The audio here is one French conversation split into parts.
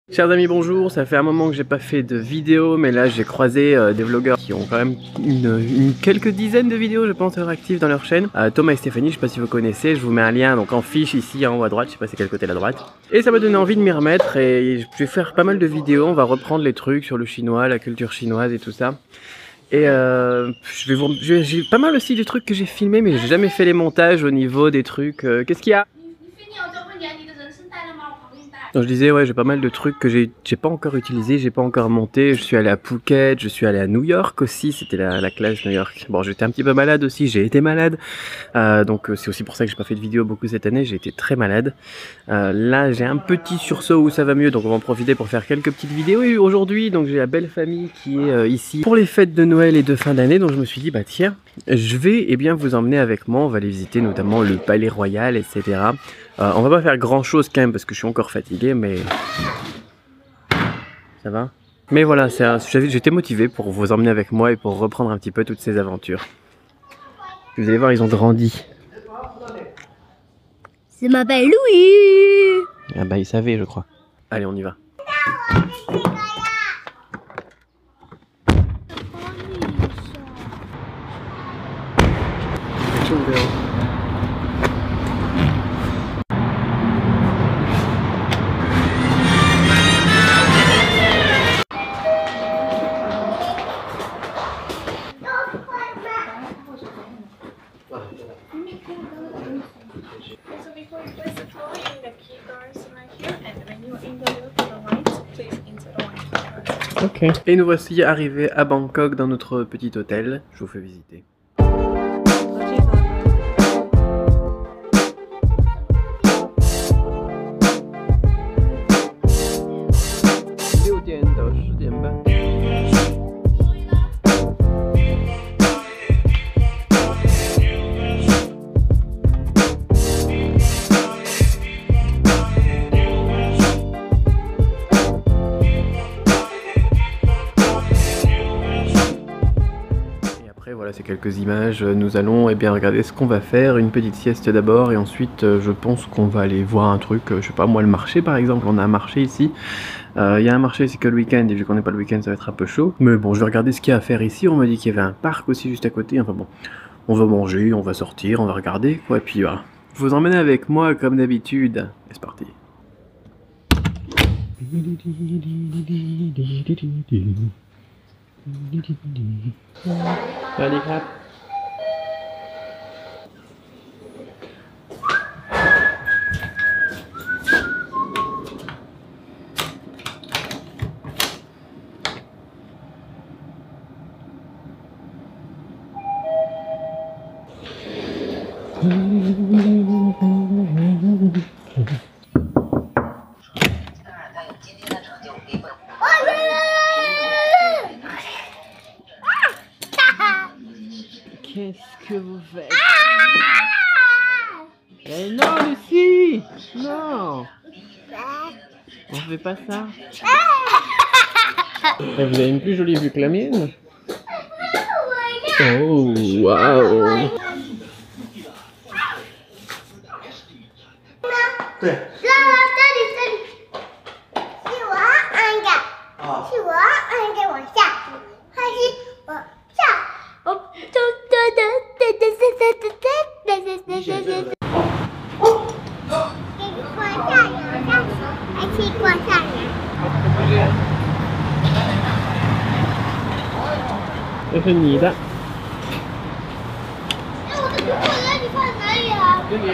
Chers amis, bonjour, ça fait un moment que j'ai pas fait de vidéo, mais là j'ai croisé des vlogueurs qui ont quand même quelques dizaines de vidéos je pense actives dans leur chaîne. Thomas et Stéphanie, je sais pas si vous connaissez, je vous mets un lien donc en fiche ici en haut à droite, je sais pas c'est quel côté la droite. Et ça m'a donné envie de m'y remettre et je vais faire pas mal de vidéos, on va reprendre les trucs sur le chinois, la culture chinoise et tout ça. Et j'ai pas mal aussi de trucs que j'ai filmés mais j'ai jamais fait les montages au niveau des trucs. Qu'est-ce qu'il y a? Donc je disais ouais j'ai pas mal de trucs que j'ai pas encore utilisé, j'ai pas encore monté. Je suis allé à Phuket, je suis allé à New York aussi, c'était la classe New York. Bon j'étais un petit peu malade aussi, j'ai été malade. Donc c'est aussi pour ça que j'ai pas fait de vidéo beaucoup cette année, j'ai été très malade. Là j'ai un petit sursaut où ça va mieux, donc on va en profiter pour faire quelques petites vidéos. Et aujourd'hui donc j'ai la belle famille qui est ici pour les fêtes de Noël et de fin d'année. Donc je me suis dit bah tiens, je vais bien vous emmener avec moi, on va aller visiter notamment le Palais Royal, etc. On va pas faire grand chose quand même parce que je suis encore fatigué, mais ça va. Mais voilà, j'étais motivé pour vous emmener avec moi et pour reprendre un petit peu toutes ces aventures. Vous allez voir, ils ont grandi. Je m'appelle Louis. Ah bah ils savaient je crois. Allez on y va. So before you place the flooring, the key doors right here, and when you're in the loop of the lights, please insert the light. Ok. Et nous voici arrivés à Bangkok dans notre petit hôtel. Je vous fais visiter. Voilà, c'est quelques images. Nous allons regarder ce qu'on va faire. Une petite sieste d'abord et ensuite je pense qu'on va aller voir un truc, je sais pas moi, le marché par exemple. On a un marché ici. Il y a un marché, c'est que le week-end et vu qu'on n'est pas le week-end ça va être un peu chaud. Mais bon, je vais regarder ce qu'il y a à faire ici. On m'a dit qu'il y avait un parc aussi juste à côté. Enfin bon, on va manger, on va sortir, on va regarder quoi. Et puis voilà. Je vous emmène avec moi comme d'habitude. Et c'est parti. SalutครับQu'est-ce que vous faites? Eh non, Lucie! Non! On fait pas ça. Et vous avez une plus jolie vue que la mienne? Oh, waouh!这是你的。这里。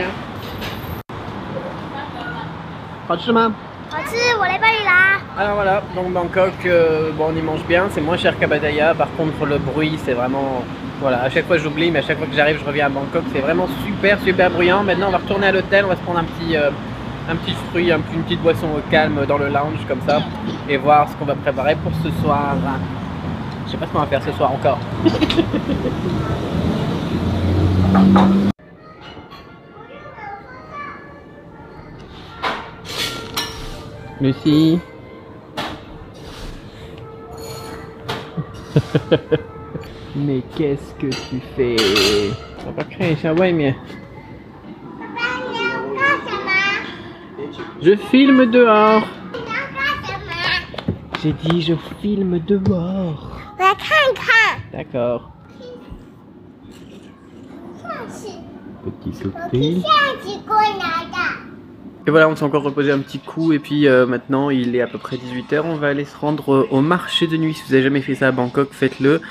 好吃吗？好吃，我来帮你拿。 Alors voilà, donc Bangkok, bon on y mange bien, c'est moins cher qu'à Pattaya. Par contre le bruit c'est vraiment, voilà, à chaque fois j'oublie, mais à chaque fois que j'arrive je reviens à Bangkok, c'est vraiment super bruyant. Maintenant on va retourner à l'hôtel, on va se prendre un petit fruit, une petite boisson au calme dans le lounge comme ça, et voir ce qu'on va préparer pour ce soir. Je sais pas ce qu'on va faire ce soir encore. Lucie. Mais qu'est-ce que tu fais? Ça va pas créer, ça va mais... Je filme dehors. J'ai dit je filme dehors. D'accord. Petit cocktail. Et voilà, on s'est encore reposé un petit coup et puis maintenant il est à peu près 18 h. On va aller se rendre au marché de nuit. Si vous n'avez jamais fait ça à Bangkok, faites-le.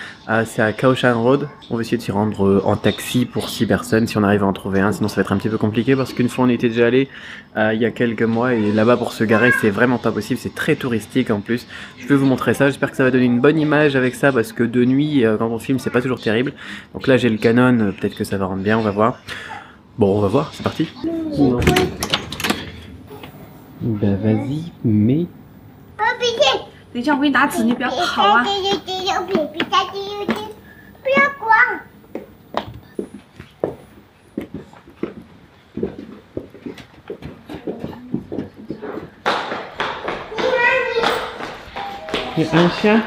C'est à Khao San Road. On va essayer de s'y rendre en taxi pour 6 personnes si on arrive à en trouver un. Sinon ça va être un petit peu compliqué parce qu'une fois on était déjà allé il y a quelques mois et là-bas pour se garer c'est vraiment pas possible. C'est très touristique en plus. Je vais vous montrer ça. J'espère que ça va donner une bonne image avec ça parce que de nuit quand on filme c'est pas toujours terrible. Donc là j'ai le Canon. Peut-être que ça va rendre bien. On va voir. Bon, on va voir. C'est parti. Non. Bah vas-y, mais... 等一下，我给你打纸，你不要跑啊！不要管。你按下。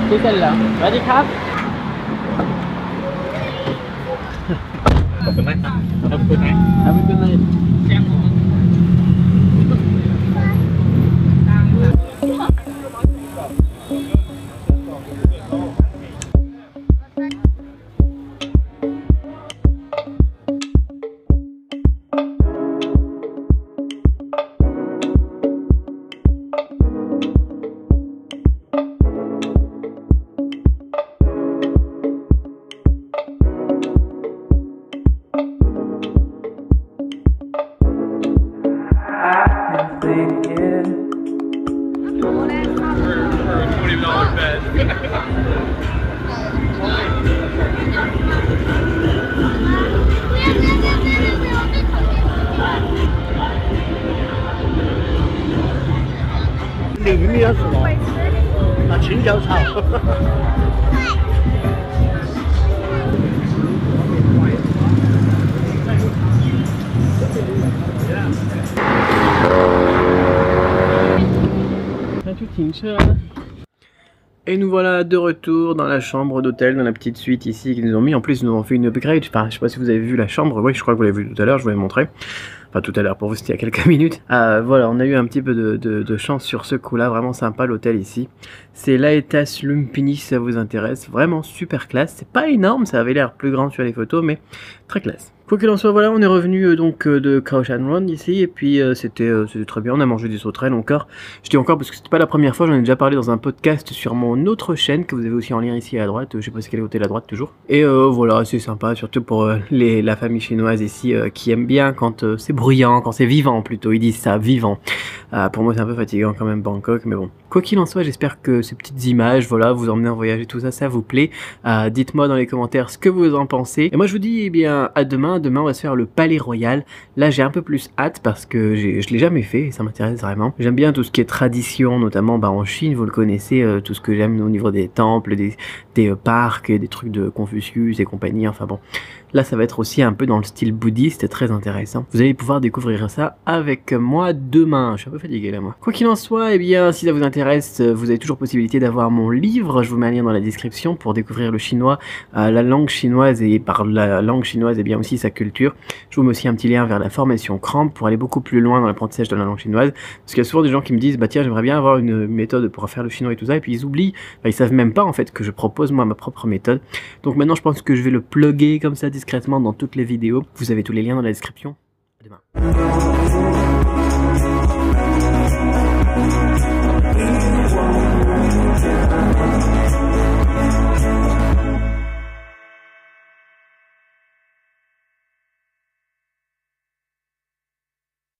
ซื้อเสร็จแล้วสวัสดีครับขอบคุณมากครับขอบคุณนะขอบคุณเลยแจ้งผม里面有什么？啊，青椒炒。Et nous voilà de retour dans la chambre d'hôtel, dans la petite suite ici qu'ils nous ont mis. En plus, ils nous ont fait une upgrade. Enfin, je sais pas si vous avez vu la chambre. Oui, je crois que vous l'avez vu tout à l'heure. Je vous l'ai montré. Enfin, tout à l'heure, pour vous, c'était il y a quelques minutes. Voilà, on a eu un petit peu de chance sur ce coup-là. Vraiment sympa l'hôtel ici. C'est l'Aetas Lumpini si ça vous intéresse. Vraiment super classe. C'est pas énorme, ça avait l'air plus grand sur les photos, mais très classe. Quoi qu'il en soit, voilà, on est revenu donc de Khao San Road ici, et puis c'était très bien, on a mangé des sauterelles encore. Je dis encore parce que c'était pas la première fois, j'en ai déjà parlé dans un podcast sur mon autre chaîne, que vous avez aussi en lien ici à droite, je sais pas si quel côté à droite toujours. Et voilà, c'est sympa, surtout pour la famille chinoise ici, qui aime bien quand c'est bruyant, quand c'est vivant plutôt, ils disent ça, vivant. Pour moi c'est un peu fatigant quand même Bangkok, mais bon. Quoi qu'il en soit, j'espère que ces petites images, voilà, vous emmener en voyage et tout ça, ça vous plaît. Dites-moi dans les commentaires ce que vous en pensez. Et moi je vous dis, eh bien, à demain. Demain on va se faire le Palais Royal. Là j'ai un peu plus hâte parce que je l'ai jamais fait et ça m'intéresse vraiment. J'aime bien tout ce qui est tradition, notamment en Chine, vous le connaissez, tout ce que j'aime au niveau des temples, des parcs, des trucs de Confucius et compagnie, enfin bon. Là ça va être aussi un peu dans le style bouddhiste, très intéressant. Vous allez pouvoir découvrir ça avec moi demain. Je suis un peu fatigué là moi. Quoi qu'il en soit, eh bien si ça vous intéresse, vous avez toujours possibilité d'avoir mon livre. Je vous mets un lien dans la description pour découvrir le chinois, la langue chinoise, et par la langue chinoise et bien aussi sa culture. Je vous mets aussi un petit lien vers la formation Cramp pour aller beaucoup plus loin dans l'apprentissage de la langue chinoise. Parce qu'il y a souvent des gens qui me disent, bah tiens, j'aimerais bien avoir une méthode pour faire le chinois et tout ça, et puis ils oublient, ils savent même pas en fait que je propose moi ma propre méthode. Donc maintenant je pense que je vais le plugger comme ça discrètement dans toutes les vidéos. Vous avez tous les liens dans la description. À demain.